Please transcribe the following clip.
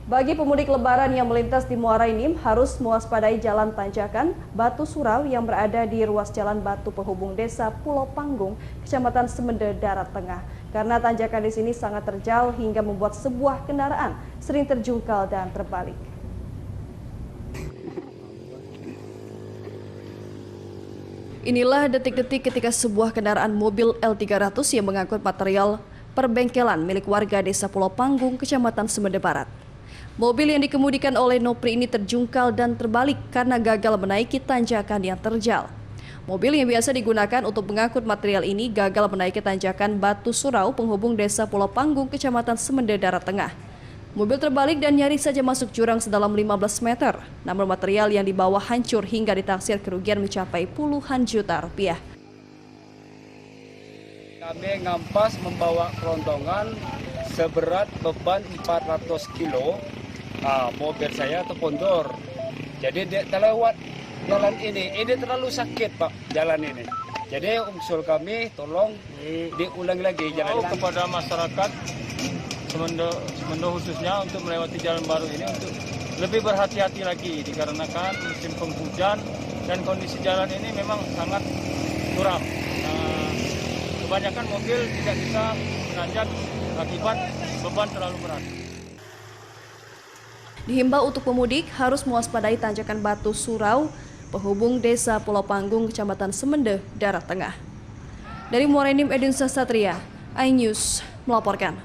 Bagi pemudik lebaran yang melintas di Muara Enim harus mewaspadai jalan tanjakan Batu Surau yang berada di ruas jalan Batu penghubung desa Pulau Panggung, Kecamatan Semende, Darat Tengah. Karena tanjakan di sini sangat terjal hingga membuat sebuah kendaraan sering terjungkal dan terbalik. Inilah detik-detik ketika sebuah kendaraan mobil L300 yang mengangkut material perbengkelan milik warga desa Pulau Panggung, Kecamatan Semende Barat. Mobil yang dikemudikan oleh Nopri ini terjungkal dan terbalik karena gagal menaiki tanjakan yang terjal. Mobil yang biasa digunakan untuk mengangkut material ini gagal menaiki tanjakan Batu Surau penghubung desa Pulau Panggung, Kecamatan Semende, Darat Tengah. Mobil terbalik dan nyaris saja masuk jurang sedalam 15 meter. Namun material yang dibawa hancur hingga ditaksir kerugian mencapai puluhan juta rupiah. Kami ngampas membawa kelontongan seberat beban 400 kilo. Mobil saya terpondor. Jadi dia terlewat jalan ini terlalu sakit Pak, jalan ini. Jadi usul kami tolong diulang lagi jalan ini. Kepada masyarakat Semende khususnya untuk melewati jalan baru ini untuk lebih berhati-hati lagi dikarenakan musim penghujan dan kondisi jalan ini memang sangat curam. Kebanyakan mobil tidak bisa menanjak akibat beban terlalu berat. Dihimbau untuk pemudik harus mewaspadai tanjakan Batu Surau penghubung desa Pulau Panggung, Kecamatan Semende, Darat Tengah. Dari Muara Enim, Edwin Sastria, iNews melaporkan.